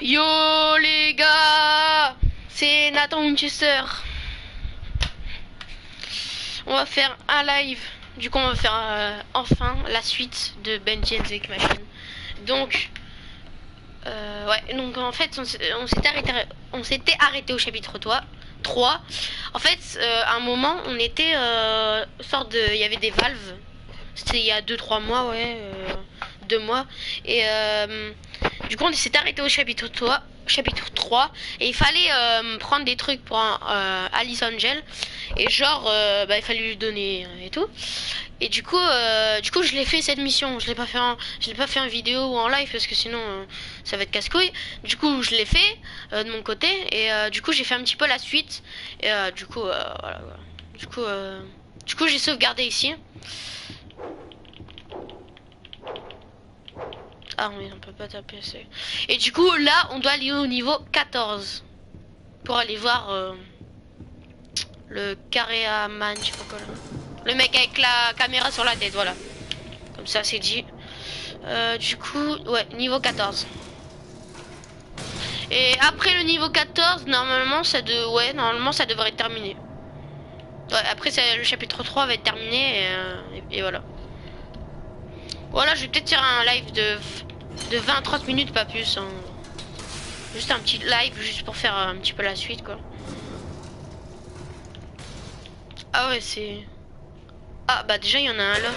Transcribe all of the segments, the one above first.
Yo les gars, c'est Nathan Winchester. On va faire un live. Du coup, on va faire enfin la suite de Benji and the Ink Machine. Donc, ouais, donc en fait, on s'était arrêté au chapitre 3. En fait, à un moment, on était sorte de, il y avait des valves. C'était il y a 2-3 mois, ouais, 2 mois. Et du coup, on s'est arrêté au chapitre 3 et il fallait prendre des trucs pour Alice Angel et genre il fallait lui donner et tout. Et du coup je l'ai fait cette mission. Je l'ai pas fait en vidéo ou en live parce que sinon ça va être casse-couille. Du coup je l'ai fait de mon côté et du coup j'ai fait un petit peu la suite et voilà. Du coup j'ai sauvegardé ici. Ah oui, on peut pas taper. Et du coup, là, on doit aller au niveau 14. Pour aller voir le Kareaman, je sais pas quoi là. Le mec avec la caméra sur la tête, voilà. Comme ça, c'est dit. Du coup, ouais, niveau 14. Et après le niveau 14, normalement, normalement, ça devrait être terminé. Ouais, après, le chapitre 3 va être terminé et voilà. Voilà, je vais peut-être faire un live de 20-30 minutes, pas plus. Hein. Juste un petit live, juste pour faire un petit peu la suite, quoi. Ah ouais, c'est... Ah bah déjà, il y en a un là.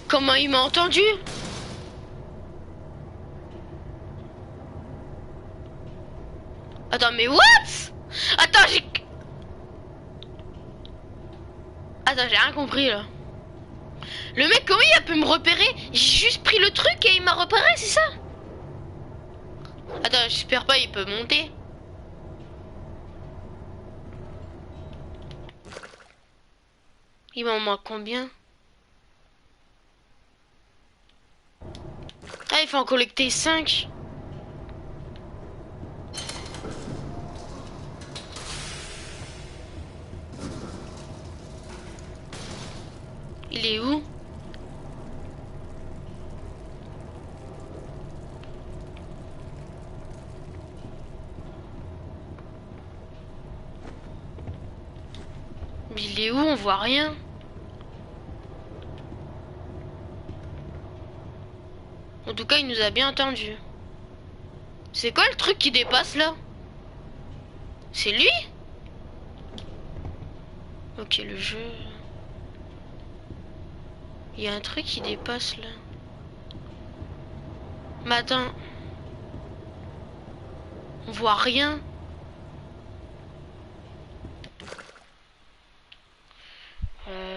Comment il m'a entendu? Attends, mais what? Attends, Attends, j'ai rien compris, là. Le mec, comment il a pu me repérer? J'ai juste pris le truc et il m'a repéré, c'est ça? Attends, j'espère pas il peut monter. Il m'en manque combien? Ah, il faut en collecter 5. Il est où? Il est où? On voit rien. En tout cas, il nous a bien entendu. C'est quoi le truc qui dépasse là? C'est lui? Ok, le jeu... Il y a un truc qui dépasse là. Mais attends. On voit rien.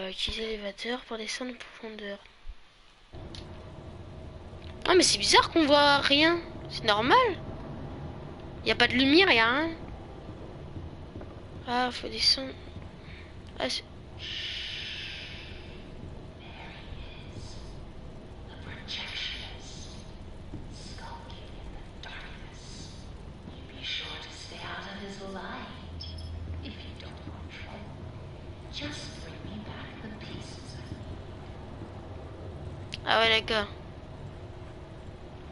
Utiliser l'élévateur pour descendre en profondeur. Ah mais c'est bizarre qu'on voit rien. C'est normal. Y a pas de lumière, y a rien. Ah, faut descendre. Ah, ah ouais, d'accord.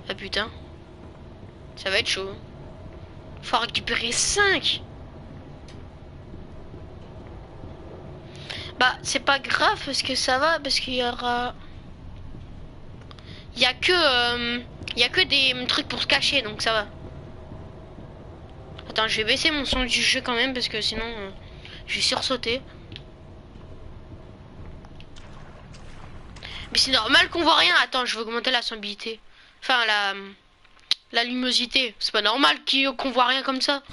Ah putain. Ça va être chaud. Faut récupérer 5. Bah, c'est pas grave parce que ça va, parce qu'il y aura... Il y a que des trucs pour se cacher, donc ça va. Attends, je vais baisser mon son du jeu quand même, parce que sinon, je vais sursauter. Mais c'est normal qu'on voit rien. Attends, je vais augmenter la sensibilité. Enfin, la luminosité. C'est pas normal qu'on voit rien comme ça.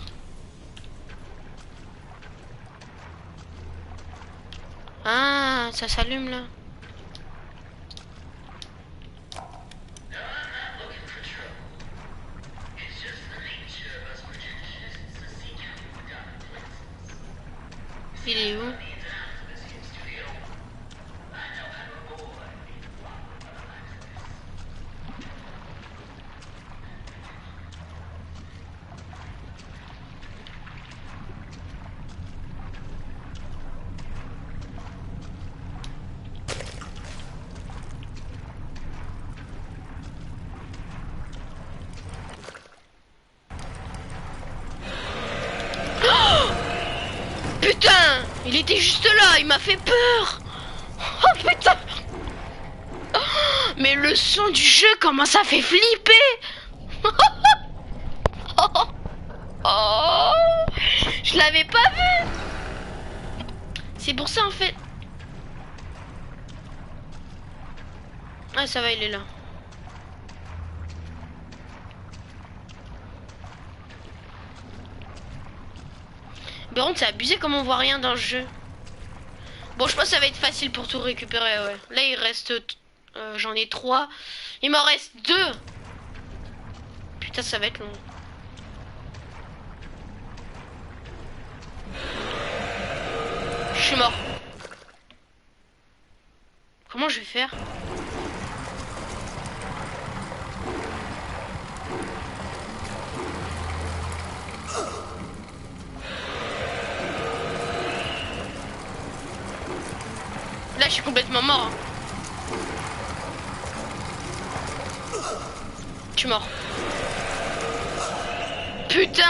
Ah, ça s'allume là. Il est où? Il était juste là, il m'a fait peur. Oh putain. Mais le son du jeu, comment ça fait flipper. Oh, je l'avais pas vu. C'est pour ça en fait. Ah ça va, il est là. Par contre c'est abusé comme on voit rien dans le jeu. Bon je pense que ça va être facile pour tout récupérer, ouais. Là il reste... j'en ai 3. Il m'en reste 2. Putain ça va être long. Je suis mort. Comment je vais faire? Là je suis complètement mort. Je suis mort. Putain.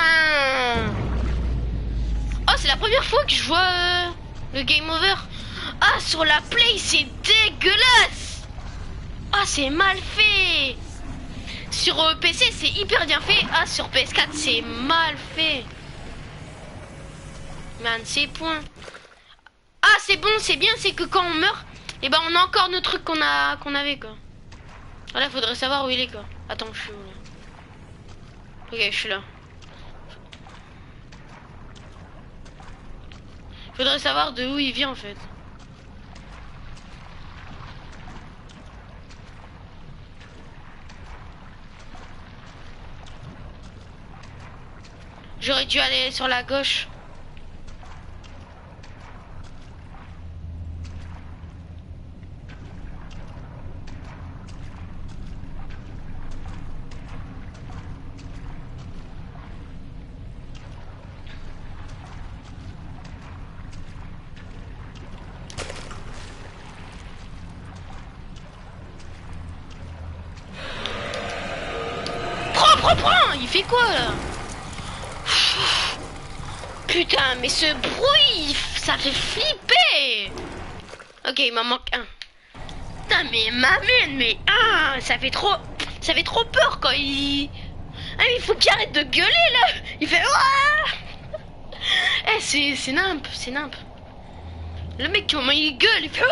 Oh c'est la première fois que je vois le game over. Ah sur la play c'est dégueulasse. Ah c'est mal fait. Sur PC c'est hyper bien fait. Ah sur PS4 c'est mal fait. Man c'est point. Ah c'est bon, c'est bien, c'est que quand on meurt, et ben on a encore nos trucs qu'on avait quoi. Voilà, faudrait savoir où il est quoi. Attends, je suis où là? Ok, je suis là. Faudrait savoir de où il vient en fait. J'aurais dû aller sur la gauche. Prends, il fait quoi là? Putain, mais ce bruit, ça fait flipper. Ok, il m'en manque un. Putain, mais m'amène, mais ça fait trop peur quand il... Ah, mais il faut qu'il arrête de gueuler là. Il fait... Eh, c'est nimp, c'est nimp. Le mec, comment il gueule, il fait...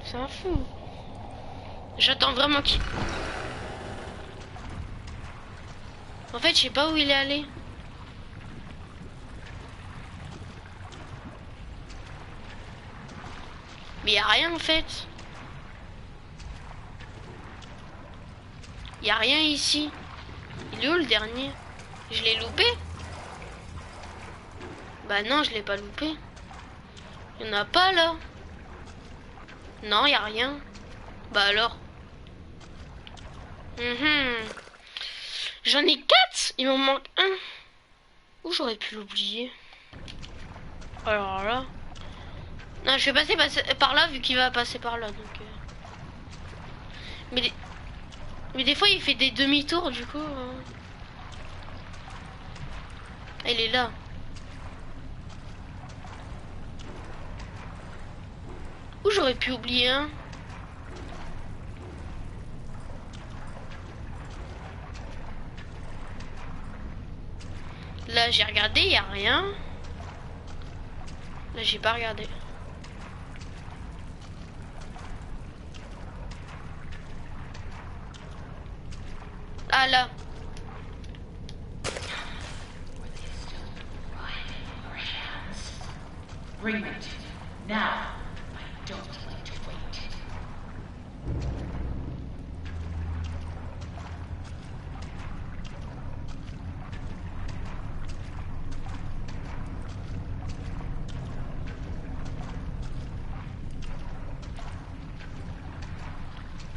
C'est un fou. J'attends vraiment qu'il... En fait, je sais pas où il est allé. Mais y a rien en fait. Y a rien ici. Il est où le dernier? Je l'ai loupé? Bah non, je l'ai pas loupé. Y en a pas là. Non, y a rien. Bah alors. J'en ai 4. Il m'en manque un. Où j'aurais pu l'oublier? Alors là. Non, je vais passer par là vu qu'il va passer par là. Donc, mais des fois il fait des demi-tours du coup. Ah, il est là. Où j'aurais pu oublier un? Là j'ai regardé, il n'y a rien. Là j'ai pas regardé. Ah là. Bring it. Now, I don't like to wait.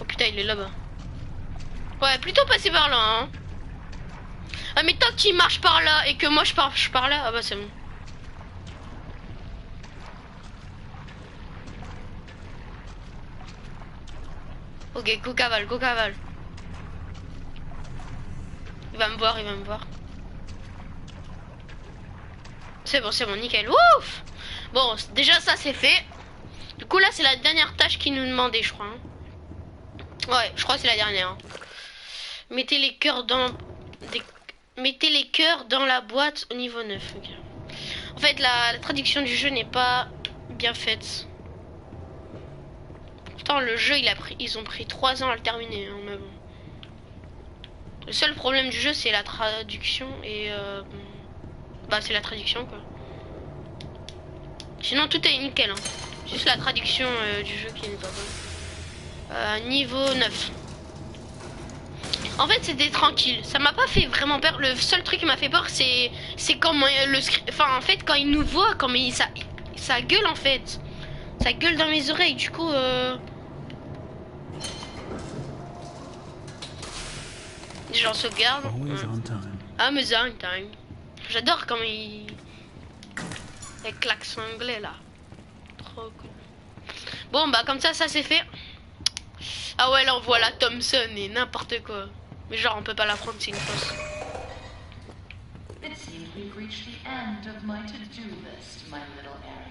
Oh putain, il est là-bas. Ouais, plutôt passer par là, hein. Ah mais tant qu'il marche par là et que moi je marche par là, ah bah c'est bon. Ok, go cavale, go cavale. Il va me voir, il va me voir. C'est bon, nickel. Ouf! Bon, déjà ça c'est fait. Du coup là c'est la dernière tâche qu'il nous demandait, je crois. Hein. Ouais, je crois que c'est la dernière. Hein. Mettez les cœurs dans mettez les cœurs dans la boîte au niveau 9. Okay. En fait la traduction du jeu n'est pas bien faite. Pourtant le jeu ils ont pris 3 ans à le terminer. Hein, mais bon. Le seul problème du jeu c'est la traduction et bah c'est la traduction quoi. Sinon tout est nickel. Hein. Juste la traduction du jeu qui n'est pas bonne. Niveau 9. En fait c'était tranquille. Ça m'a pas fait vraiment peur. Le seul truc qui m'a fait peur c'est quand en fait quand il nous voit, quand ça gueule en fait. Ça gueule dans mes oreilles. Du coup j'en sauvegarde. Amazon time. J'adore quand il claque son anglais là. Trop cool. Bon bah comme ça c'est fait. Ah ouais là on voit la Thompson et n'importe quoi. Mais genre on peut pas la prendre, c'est une fausse.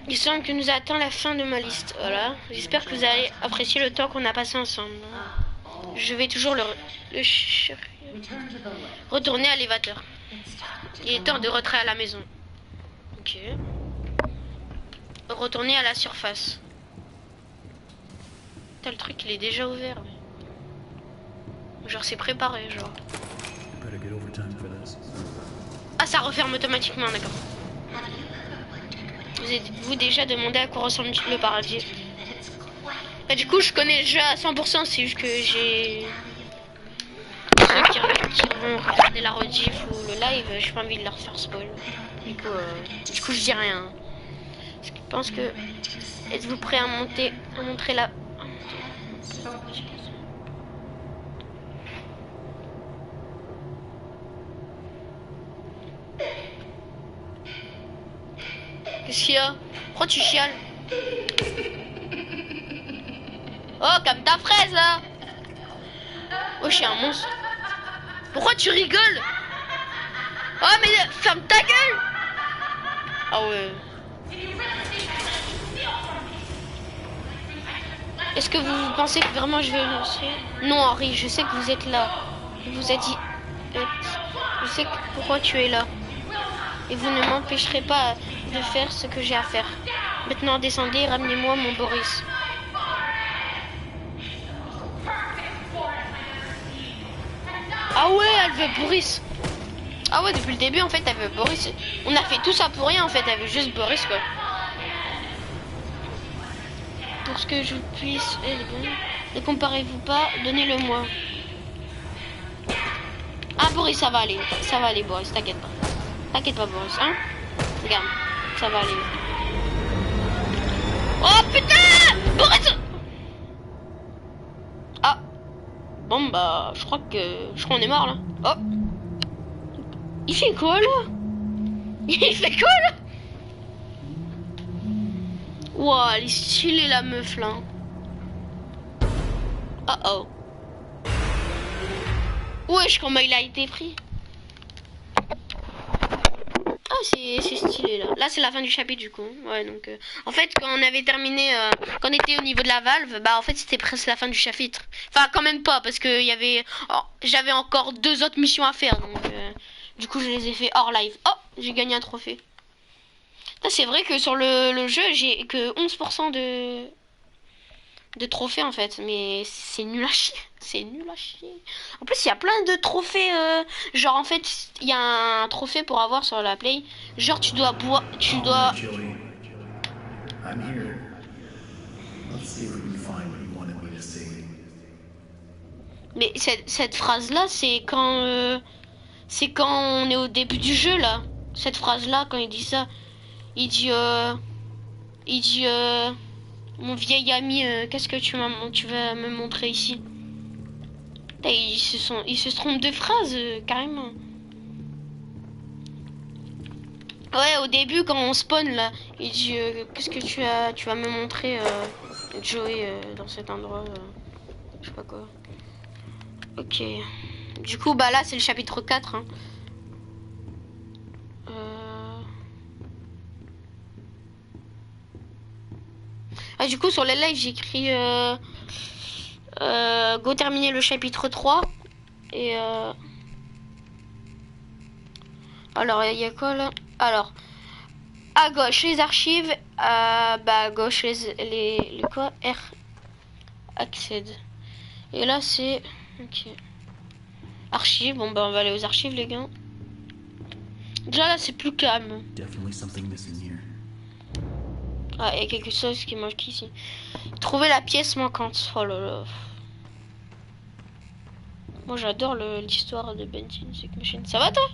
Il semble que nous a atteint la fin de ma liste. Voilà. J'espère que vous allez apprécier le temps qu'on a passé ensemble. Je vais toujours retourner à l'élévateur. Il est temps de rentrer à la maison. Ok. Retourner à la surface. Putain, le truc il est déjà ouvert. Mais... genre c'est préparé genre. Ah ça referme automatiquement, d'accord. Vous êtes-vous déjà demandé à quoi ressemble le paradis? Bah du coup je connais le jeu à 100%, c'est juste que j'ai... ceux qui vont regarder la rediff ou le live, j'ai pas envie de leur faire spoil. Du coup je dis rien. Parce que je pense que... êtes-vous prêt à montrer la... Qu'est-ce qu'il y a? Pourquoi tu chiales? Oh, comme ta fraise là! Oh, je suis un monstre. Pourquoi tu rigoles? Oh, mais ferme ta gueule! Ah ouais. Est-ce que vous pensez que vraiment je vais lancer? Non, Henri, je sais que vous êtes là. Je vous ai dit. Je sais pourquoi tu es là. Et vous ne m'empêcherez pas de faire ce que j'ai à faire. Maintenant, descendez et ramenez-moi mon Boris. Ah ouais, elle veut Boris. Ah ouais, depuis le début, en fait, elle veut Boris. On a fait tout ça pour rien, en fait. Elle veut juste Boris, quoi. Pour ce que je puisse... ne comparez-vous pas, donnez-le-moi. Ah, Boris, ça va aller. Ça va aller, Boris, t'inquiète pas. T'inquiète pas, Boris, hein. Regarde, ça va aller. Oh, putain! Boris! Ah. Bon, bah, je crois qu'on est mort, là. Oh. Il fait quoi, là? Il fait quoi, là? Wow, elle est stylée, la meuf, là. Oh. Wesh, comment il a été pris? Ah, c'est stylé, là. Là, c'est la fin du chapitre, du coup. Ouais, donc... en fait, quand on avait terminé... quand on était au niveau de la valve, bah, en fait, c'était presque la fin du chapitre. Enfin, quand même pas, parce que il y avait... oh, j'avais encore 2 autres missions à faire, donc... du coup, je les ai fait hors live. Oh, j'ai gagné un trophée. C'est vrai que sur le jeu, j'ai que 11% de trophées en fait, mais c'est nul à chier. C'est nul à chier. En plus, il y a plein de trophées. Genre, en fait, il y a un trophée pour avoir sur la Play. Genre, tu dois boire. Tu dois. Mais cette phrase-là, c'est quand. C'est quand on est au début du jeu là. Cette phrase-là, quand il dit ça. Il dit mon vieil ami, qu'est-ce que tu vas me montrer ici? Ils se trompent de phrase carrément. Ouais, au début quand on spawn là, il dit qu'est-ce que tu vas me montrer Joey dans cet endroit, je sais pas quoi. Ok. Du coup bah là c'est le chapitre 4 hein. Ah, du coup, sur les lives, j'écris go terminer le chapitre 3. Et alors, il y a quoi là? Alors, à gauche, les archives. À gauche, les quoi? R. Accède. Et là, c'est... Ok. Archives. Bon, on va aller aux archives, les gars. Déjà, là, c'est plus calme. Ah, il y a quelque chose qui manque ici. Trouver la pièce manquante. Oh là là. Moi, j'adore l'histoire de Benji's Machine. Ça va, toi?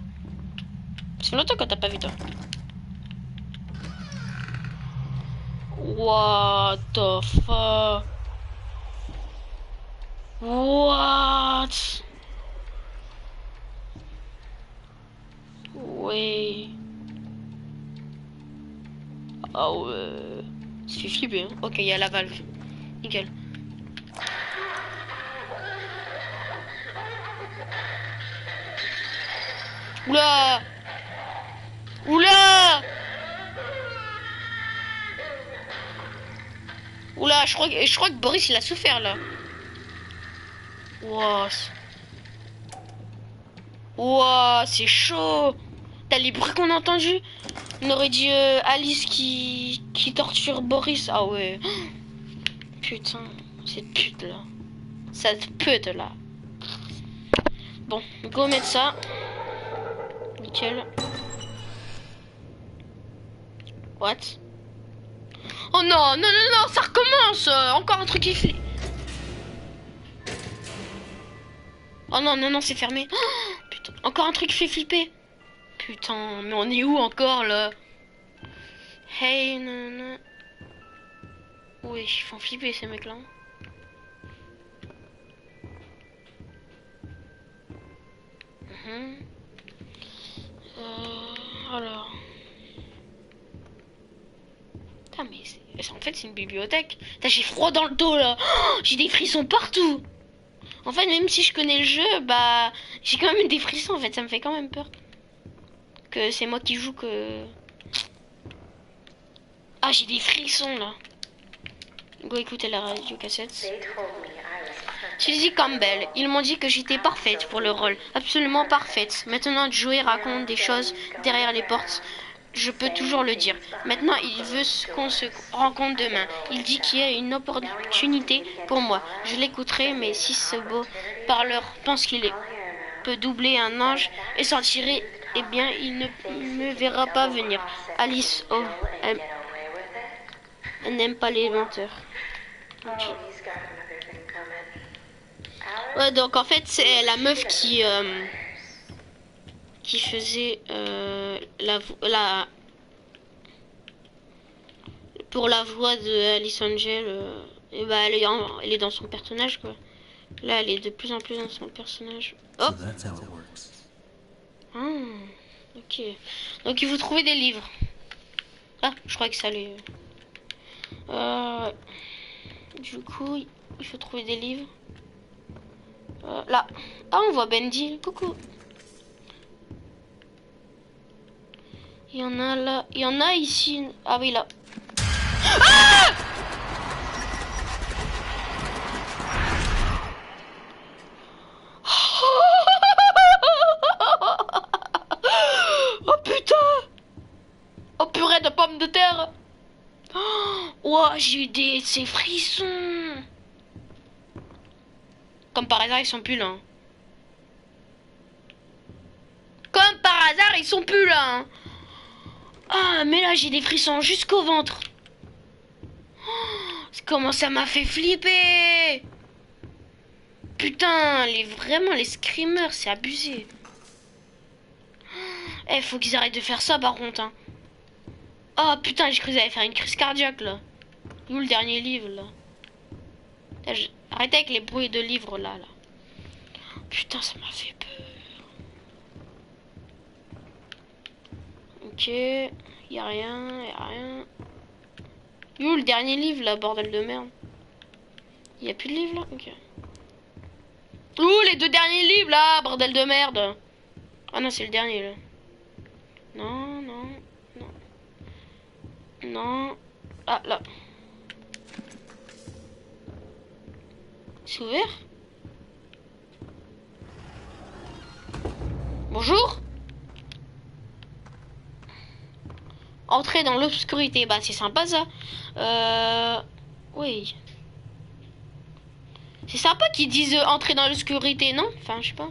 Ça fait longtemps que t'as pas vu, toi. What the fuck? What? Ouais. Ah ouais. Ça fait flipper, hein. Ok, il y a la valve. Nickel. Oula! Oula! Oula, je crois que Boris il a souffert là. Wow. Wow, c'est chaud. T'as les bruits qu'on a entendus? On aurait dit Alice qui torture Boris. Ah ouais. Putain, cette pute là. Cette pute là. Bon, go mettre ça. Nickel. What? Oh non, non, non, non, ça recommence. Encore un truc qui fait. Oh non, non, non, c'est fermé. Oh, putain, encore un truc qui fait flipper. Putain, mais on est où encore là? Hey, non, non. Oui, ils font flipper ces mecs là. Alors. Putain, mais en fait, c'est une bibliothèque. J'ai froid dans le dos là. Oh, j'ai des frissons partout. En fait, même si je connais le jeu, bah, j'ai quand même des frissons. En fait, ça me fait quand même peur. Que c'est moi qui joue que. Ah, j'ai des frissons là. Go écouter la radio cassette. Suzy Campbell, ils m'ont dit que j'étais parfaite pour le rôle, absolument parfaite. Maintenant, Joey raconte des choses derrière les portes. Je peux toujours le dire. Maintenant, il veut qu'on se rencontre demain. Il dit qu'il y a une opportunité pour moi. Je l'écouterai, mais si ce beau parleur pense qu'il peut doubler un ange et s'en tirer, eh bien, il ne me verra pas venir. Alice, oh, elle n'aime pas les menteurs. Okay. Ouais, donc en fait, c'est la meuf qui faisait pour la voix de Alice Angel. Et bah, elle est dans son personnage, quoi. Là, elle est de plus en plus dans son personnage. Oh! Ah, ok. Donc, il faut trouver des livres. Ah, je crois que ça allait. Du coup, il faut trouver des livres. Là. Ah, on voit Bendy. Coucou. Il y en a là. Il y en a ici. Ah oui, là. Ah! Oh putain! Oh purée de pommes de terre! Oh, j'ai eu ces frissons! Comme par hasard, ils sont plus là. Hein. Comme par hasard, ils sont plus là. Hein. Ah, mais là, j'ai des frissons jusqu'au ventre. Oh, comment ça m'a fait flipper! Putain, vraiment, les screamers, c'est abusé. Eh, faut qu'ils arrêtent de faire ça, par contre. Hein. Oh, putain, j'ai cru qu'ils allaient faire une crise cardiaque, là. Où le dernier livre, là? Arrêtez avec les bruits de livres, là. Putain, ça m'a fait peur. Ok, y a rien, Où le dernier livre là, bordel de merde? Y a plus de livre là? Ok. Ouh, les deux derniers livres là, bordel de merde! Ah non, c'est le dernier là. Non, non, non. Non. Ah là. C'est ouvert? Bonjour? Entrer dans l'obscurité. Bah, c'est sympa ça. Oui. C'est sympa qu'ils disent entrer dans l'obscurité, non? Enfin, je sais pas.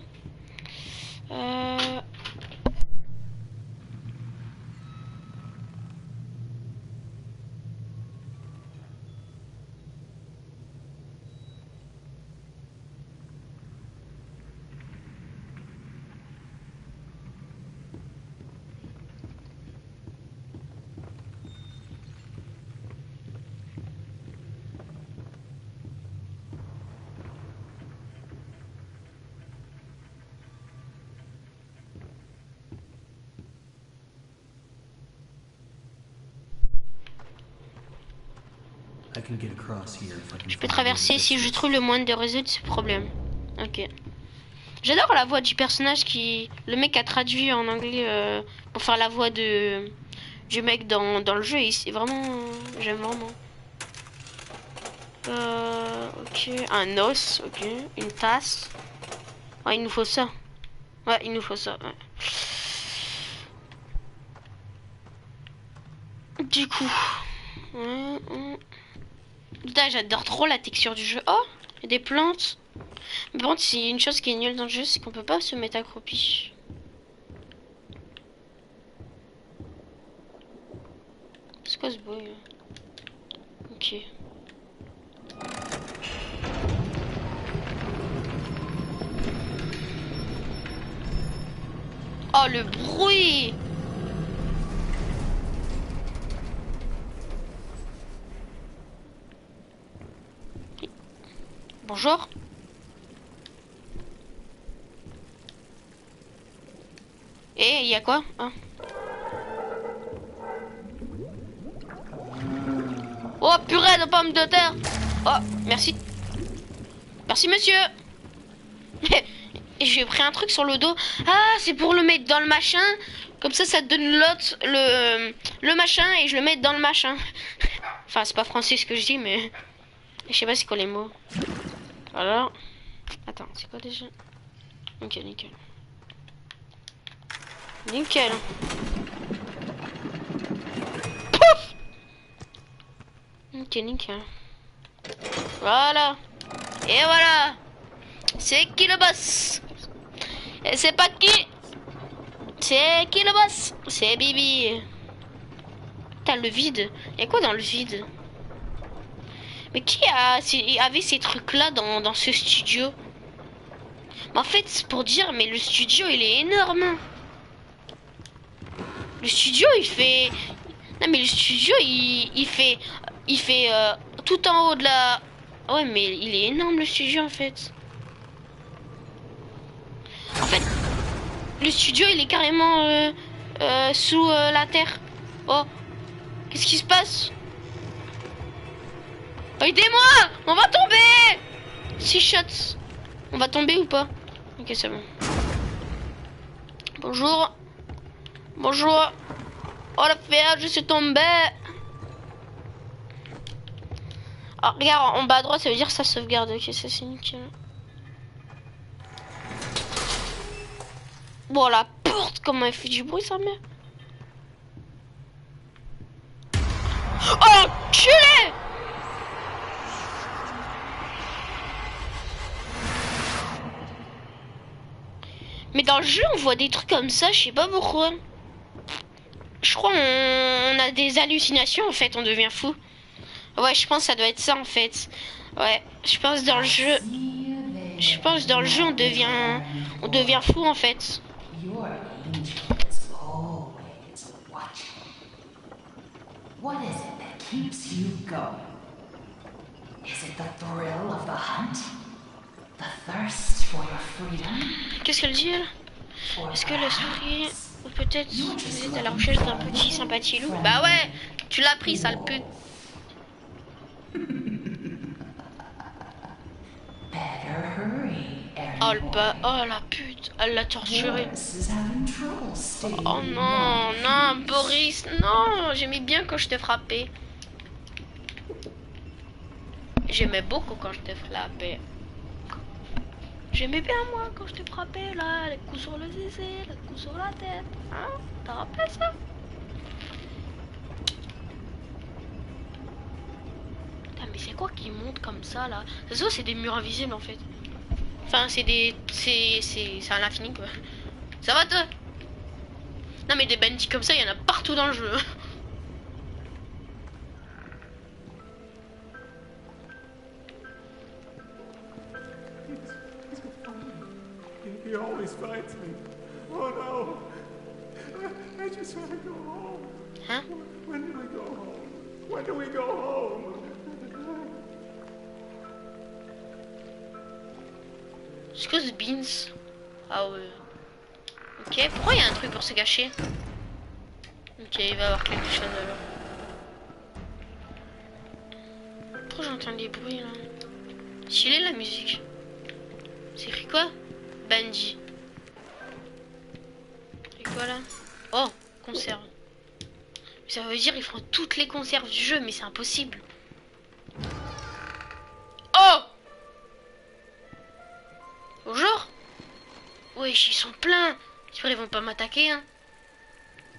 Je peux traverser si je trouve le moyen de résoudre ce problème. Ok. J'adore la voix du personnage qui... Le mec a traduit en anglais pour faire la voix du mec dans le jeu. Et c'est vraiment... J'aime vraiment. Ok. Un os, ok. Une tasse. Ouais, il nous faut ça. Ouais, il nous faut ça. Ouais. Du coup... Putain, j'adore trop la texture du jeu. Oh, il y a des plantes. Mais par contre, c'est une chose qui est nulle dans le jeu, c'est qu'on peut pas se mettre accroupi. C'est quoi ce bruit là? Ok. Oh, le bruit! Bonjour. Et il y a quoi hein? Oh purée de pommes de terre. Oh merci. Merci monsieur. Et j'ai pris un truc sur le dos. Ah c'est pour le mettre dans le machin. Comme ça te donne l'autre le machin et je le mets dans le machin. Enfin c'est pas français ce que je dis mais je sais pas c'est quoi les mots. Alors attends c'est quoi déjà? Ok nickel. Nickel. Pouf. Ok nickel. Voilà. Et voilà. C'est qui le boss? Et c'est pas qui? C'est qui le boss? C'est Bibi. T'as le vide. Y'a quoi dans le vide? Mais qui avait ces trucs là dans ce studio? En fait c'est pour dire mais le studio il est énorme. Le studio il fait... Non mais le studio il fait tout en haut de la... Ouais mais il est énorme le studio en fait. En fait le studio il est carrément sous la terre. Oh qu'est-ce qui se passe? Aidez-moi! On va tomber! 6 shots. On va tomber ou pas? Ok c'est bon. Bonjour. Bonjour. Oh la merde, je suis tombé. Oh regarde en bas à droite ça veut dire ça sauvegarde. Ok ça c'est nickel. Bon la porte comment elle fait du bruit sa mère. Oh enculé! Mais dans le jeu on voit des trucs comme ça, je sais pas pourquoi. Je crois on a des hallucinations en fait, on devient fou. Ouais je pense que ça doit être ça en fait. Ouais, je pense dans le jeu. Je pense dans le jeu on devient fou en fait. Your angel is always watching. What is it that keeps you going? Is it the thrill of the hunt? The thirst for your freedom? Qu'est-ce qu'elle dit elle? Est-ce que l'esprit ou peut-être vous êtes à la recherche d'un petit sympathie loup? Bah ouais, tu l'as pris sale pute. Better hurry, Oh, oh la pute, elle l'a torturé. Oh non, non, Boris, non, j'aimais bien quand je te frappais. J'aimais beaucoup quand je te frappais. J'aimais bien moi quand je te frappais là, les coups sur le zizi, les coups sur la tête. Hein? T'as rappelé ça? Putain, mais c'est quoi qui monte comme ça là? Ça c'est des murs invisibles en fait. Enfin c'est des... C'est à l'infini quoi. Ça va toi? Non mais des bandits comme ça, il y en a partout dans le jeu. He always fights me. Oh no. I just want to go home. Hein? When do we go home? When do we go home? Excuse Beans. Ah ouais. Ok, pourquoi il y a un truc pour se cacher? Ok, il va y avoir quelque chose alors. Pourquoi j'entends des bruits là? Stylé la musique. C'est écrit quoi? Bandit. Et quoi là? Oh, conserve. Ça veut dire qu'ils feront toutes les conserves du jeu, mais c'est impossible. Oh! Bonjour? Wesh, ils sont pleins. J'espère qu'ils vont pas m'attaquer, hein.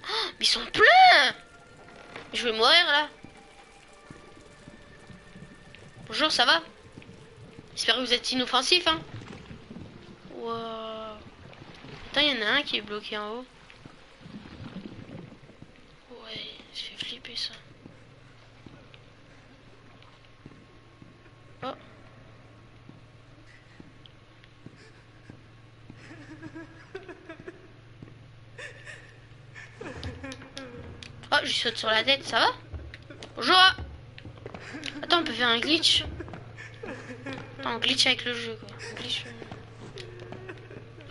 Oh, mais ils sont pleins! Je vais mourir là. Bonjour, ça va? J'espère que vous êtes inoffensif, hein. Wow. Attends, il y en a un qui est bloqué en haut. Ouais, ça fait flipper ça. Oh. Oh, je saute sur la tête, ça va? Bonjour. Attends, on peut faire un glitch. Attends, on glitch avec le jeu, quoi. On glitch.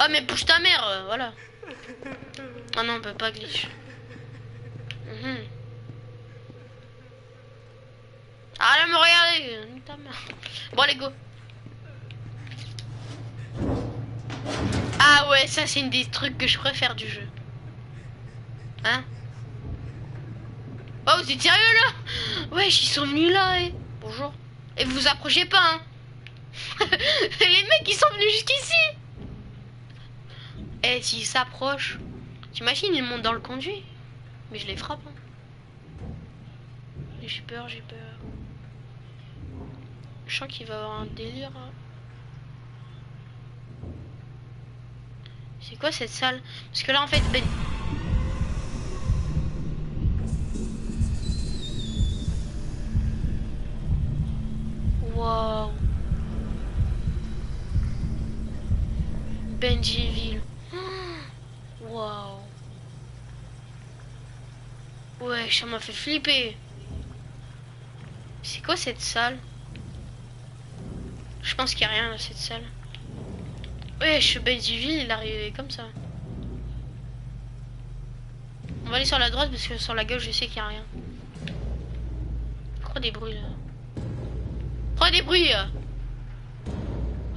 Oh, mais bouge ta mère, voilà. Ah non, on peut pas glitch. Ah là, me regardez, ta mère. Bon, allez, go. Ah ouais, ça c'est une des trucs que je préfère du jeu. Hein? Oh, vous êtes sérieux là? Wesh, ils sont venus là, eh. Bonjour. Et vous vous approchez pas, hein? Les mecs, ils sont venus jusqu'ici. Eh, s'ils s'approchent, t'imagines, ils montent dans le conduit. Mais je les frappe, hein. J'ai peur, j'ai peur. Je sens qu'il va y avoir un délire, hein. C'est quoi cette salle? Parce que là, en fait, ben... Waouh. Benjyville. Waouh. Ouais, ça m'a fait flipper. C'est quoi cette salle? Je pense qu'il n'y a rien dans cette salle. Wesh, Benjyville, il est arrivé comme ça. On va aller sur la droite parce que sur la gauche, je sais qu'il n'y a rien. Trop des bruits là. Trop des bruits là.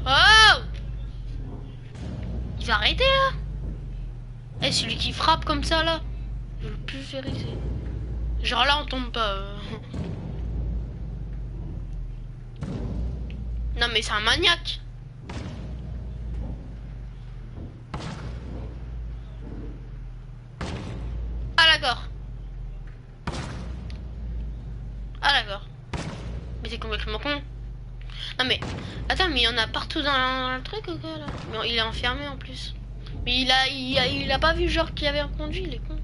Oh! Il va arrêter là? Eh, celui qui frappe comme ça là, je veux le pulvériser. Genre là, on tombe pas. Non, mais c'est un maniaque. Ah, d'accord. Ah, d'accord. Mais c'est complètement con. Non, mais attends, mais il y en a partout dans le truc ou quoi là? Mais il est enfermé en plus. Mais il a pas vu genre qu'il y avait un conduit, il est con.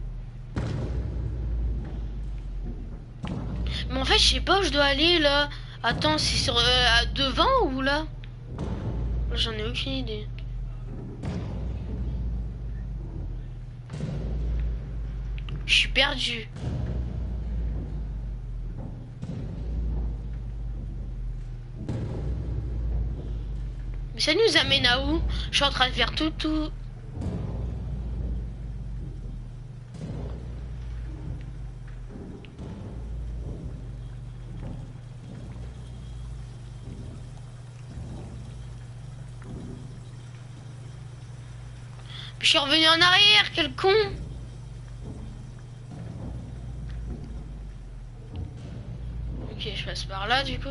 Mais en fait, je sais pas où je dois aller là. Attends, c'est sur devant ou là? J'en ai aucune idée. Je suis perdu. Mais ça nous amène à où? Je suis en train de faire tout. Je suis revenu en arrière, quel con! Ok, je passe par là du coup.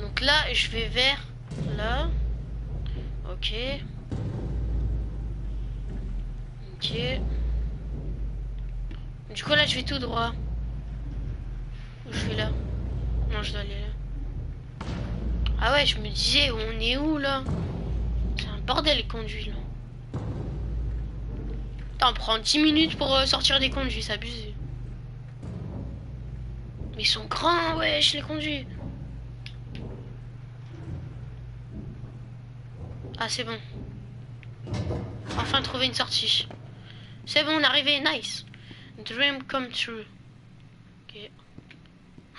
Donc Donc là, je vais vers là. Ok. Ok. Du coup, là, je vais tout droit. Ou je vais là. Non, je dois aller là. Ah ouais, je me disais, on est où là? C'est un bordel les conduits là. Putain, on prend 10 minutes pour sortir des conduits, c'est abusé. Mais ils sont grands, wesh, les conduits. Ah, c'est bon. Enfin trouver une sortie. C'est bon, on est arrivé, nice. Dream come true. Ok.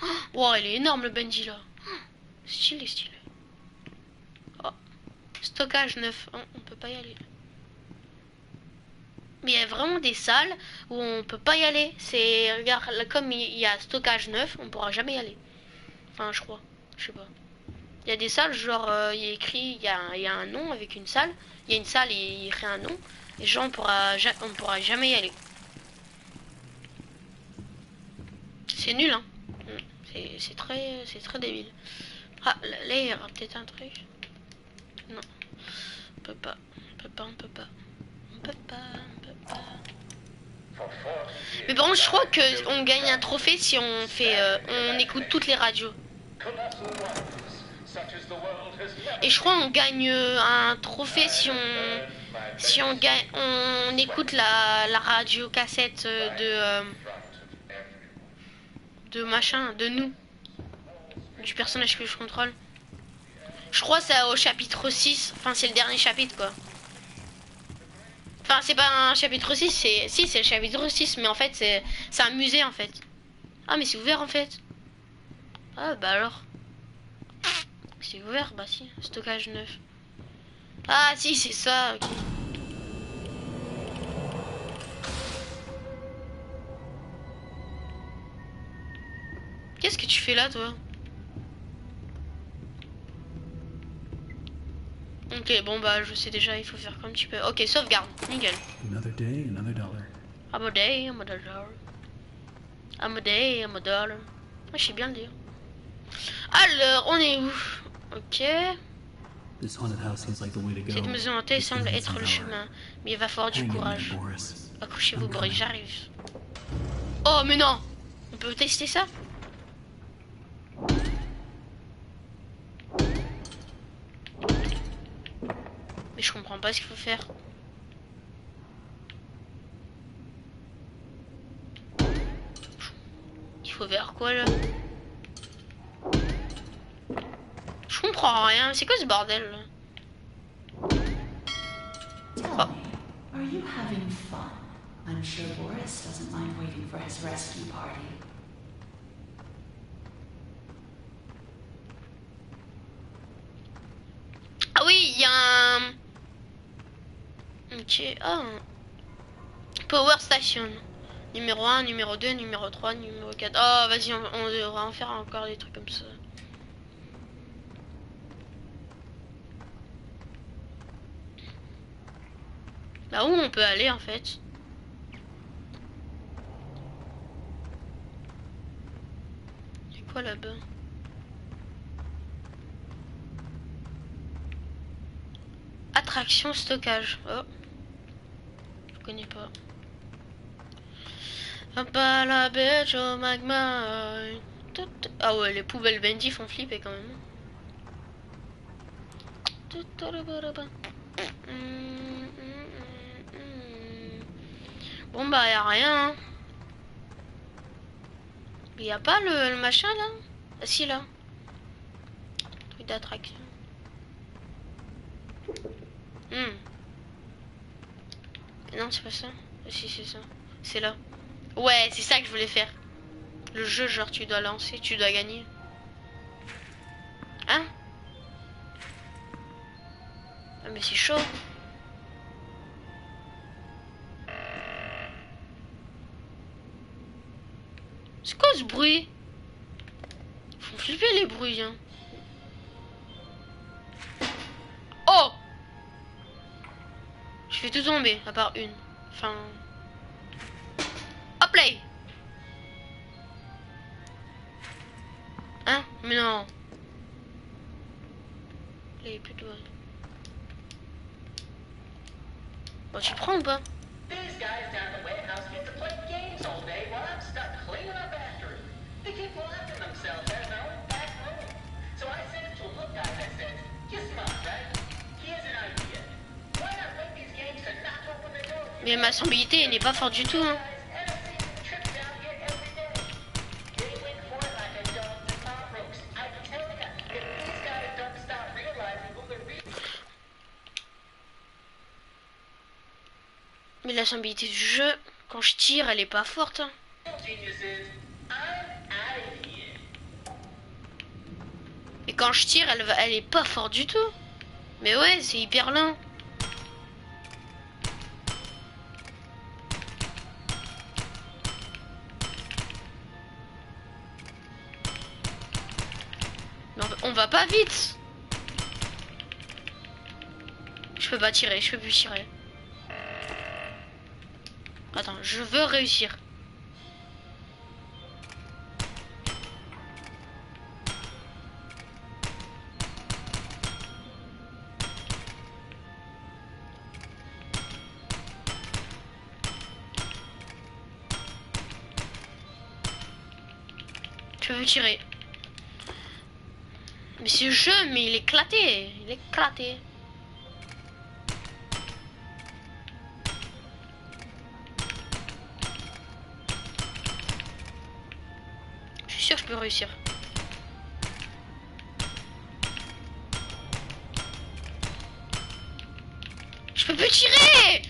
Oh, wow, il est énorme le Benji là. Oh, stylé, stylé. Oh. Stockage 9. Oh, on peut pas y aller. Mais il y a vraiment des salles où on peut pas y aller. C'est, regarde, là, comme il y a stockage 9, on pourra jamais y aller. Enfin, je crois. Je sais pas. Il y a des salles, genre, il y a écrit, il y a un nom avec une salle. Il y a une salle et il y a écrit un nom. Et genre, on pourra jamais y aller. C'est nul, hein. C'est très débile. Ah, là, il y aura peut-être un truc. Non. On peut pas. On peut pas, on peut pas. On peut pas, on peut pas. Mais par contre, je crois qu'on gagne un trophée si on fait, on écoute toutes les radios. Et je crois qu'on gagne un trophée si on gagne, on écoute la radio cassette de machin, de nous, du personnage que je contrôle. Je crois que c'est au chapitre 6, enfin c'est le dernier chapitre quoi. Enfin c'est pas un chapitre 6, c'est le chapitre 6, mais en fait c'est un musée en fait. Ah mais c'est ouvert en fait. Ah bah alors. C'est ouvert, bah si, stockage 9. Ah si c'est ça, ok. Qu'est-ce que tu fais là toi? Ok, bon bah je sais déjà, il faut faire comme tu peux. Ok, sauvegarde, nickel. Another day, another dollar. I'm a day, I'm a dollar. I'm a day, I'm a dollar. Ah, je sais bien le dire. Alors, on est où? Ok. This haunted house seems like the way to go. Cette maison hantée semble être le chemin, mais il va falloir du Hang in there, courage. Boris. Accrochez-vous, I'm Boris, coming. j'arrive. Oh, mais non! On peut tester ça? Mais je comprends pas ce qu'il faut faire. Il faut vers quoi là? Je comprends rien. C'est quoi ce bordel là? Tell Oh. me, are you having fun? I'm sure Boris doesn't mind waiting for his rescue party. Ah oui, il y a un... Ok, ah. Power Station. Numéro 1, numéro 2, numéro 3, numéro 4. Oh, vas-y, on devra en faire encore des trucs comme ça. Là où on peut aller en fait? C'est quoi là-bas? Attraction stockage. Oh. Je connais pas. Bah la bitch au magma. Ah ouais, les poubelles Bendy font flipper quand même. Bon bah y'a rien. Hein. Y a pas le machin là? Ah si là. Truc d'attraction. Non c'est pas ça. Ah, si c'est ça. C'est là. Ouais c'est ça que je voulais faire. Le jeu genre tu dois lancer, tu dois gagner. Hein? Ah mais c'est chaud. C'est quoi ce bruit? Ils font flipper les bruits hein. Oh! Je fais tout tomber, à part une. Enfin... Hop là! Hein? Mais non. Il avait plus de balles. Bon, tu prends ou pas? These guys down the warehouse get to play games all day while I'm stuck cleaning up after it. They keep locking themselves in their own back room. So I sent it to a look guy that says, "You're smart, right? Here's an idea. Why not make these games to knock open the door?" Mais ma sensibilité, elle n'est pas forte du tout, hein. Mais la sensibilité du jeu, quand je tire, elle est pas forte, hein. Et quand je tire, elle est pas forte du tout. Mais ouais, c'est hyper lent. Non, on va pas vite. Je peux pas tirer, je peux plus tirer. Attends, je veux réussir. Je veux tirer. Mais ce jeu, mais il est éclaté. Il est éclaté. Je suis sûr que je peux réussir. Je peux plus tirer.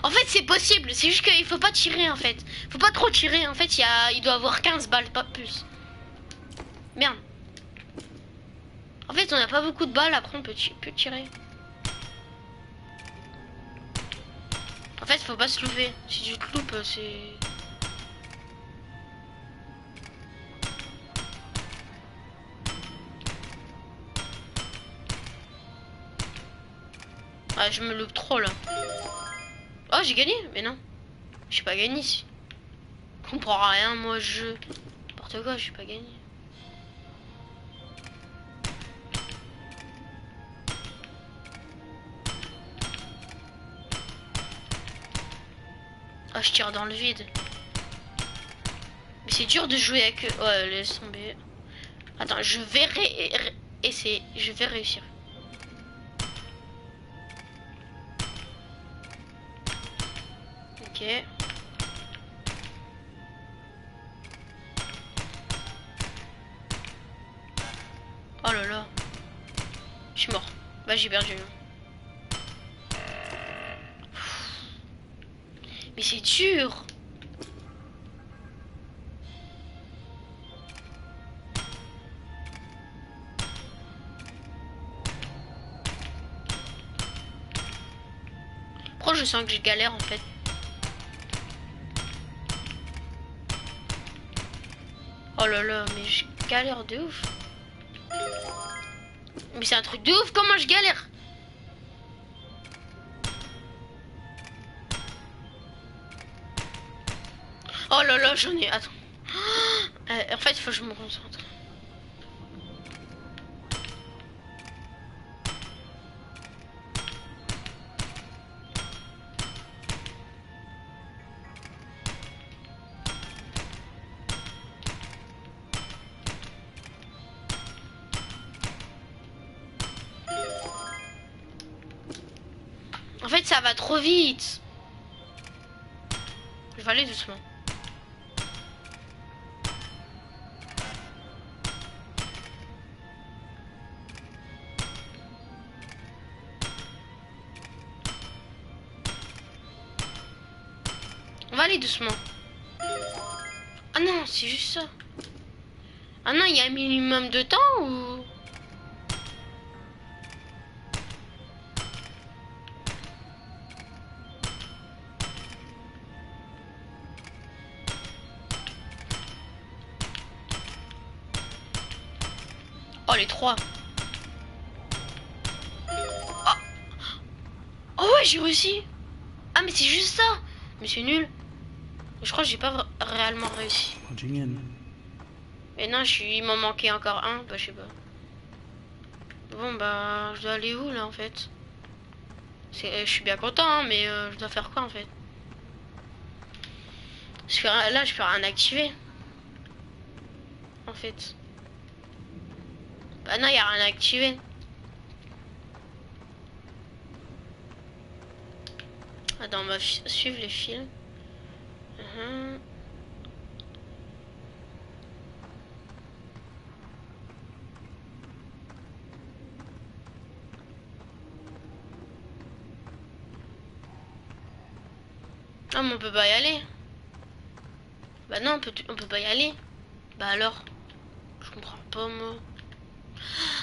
En fait, c'est possible. C'est juste qu'il faut pas tirer, en fait. Faut pas trop tirer. En fait, il doit avoir 15 balles, pas plus. Merde. En fait, on n'a pas beaucoup de balles. Après, on peut tirer. En fait, faut pas se louper. Si tu te loupes, c'est... Ah, je me loupe trop, là. Oh, j'ai gagné. Mais non. J'ai pas gagné ici. Je comprends rien, moi, je... N'importe quoi, j'ai pas gagné. Ah, je tire dans le vide. Mais c'est dur de jouer avec... Ouais, laisse tomber. Attends, je vais essayer. Je vais réussir. Ok. Oh là là. Je suis mort. Bah, j'ai perdu. Mais c'est dur. Pourquoi je sens que je galère en fait? Oh là là, mais je galère de ouf. Mais c'est un truc de ouf, comment je galère? Oh là là, j'en ai... Attends. En fait, il faut que je me concentre. En fait, ça va trop vite. Je vais aller doucement. On va aller doucement. Ah non, c'est juste ça. Ah non, il y a un minimum de temps ou... Oh, les trois. Oh, oh ouais, j'ai réussi. Ah, mais c'est juste ça. Mais c'est nul. Je crois que j'ai pas réellement réussi. Mais non, il m'en manquait encore un. Bah, je sais pas. Bon bah je dois aller où là en fait? Je suis bien content hein, mais je dois faire quoi en fait? Là je peux rien activer. En fait. Bah non, y a rien activé. Attends, on va suivre les fils. Mhm. Ah mais on peut pas y aller. Bah non, on peut pas y aller. Bah alors, je comprends pas moi.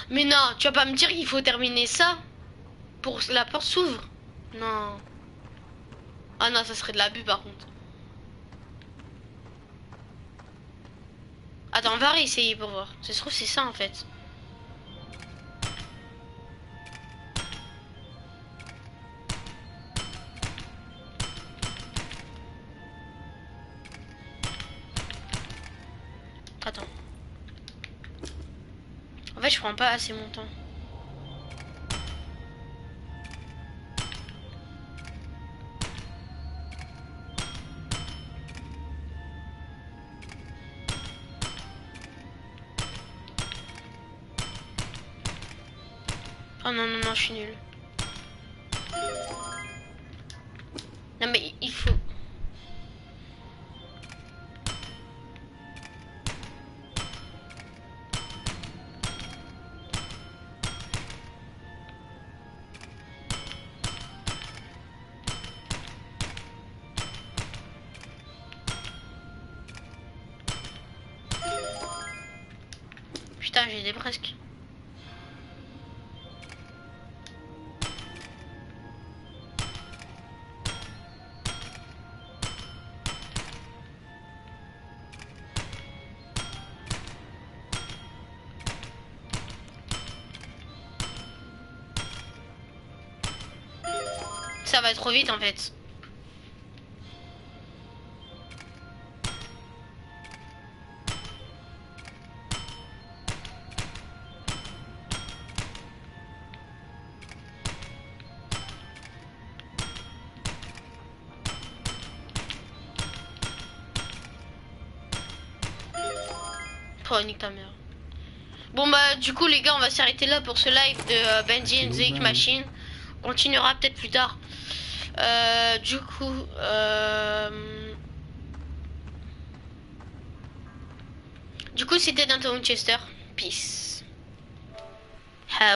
Mais non, tu vas pas me dire qu'il faut terminer ça pour que la porte s'ouvre. Non. Ah non, ça serait de l'abus par contre. Attends, on va réessayer pour voir. Ça se trouve c'est ça en fait. Attends. En fait, je prends pas assez mon temps. Oh non, non, non, je suis nulle. Non mais il faut... Putain, j'ai des presque. Ça va trop vite en fait. Oh, nique ta mère. Bon bah du coup les gars, on va s'arrêter là pour ce live de Benji and the Ink Machine. On continuera peut-être plus tard. Du coup, c'était Danton Winchester. Peace.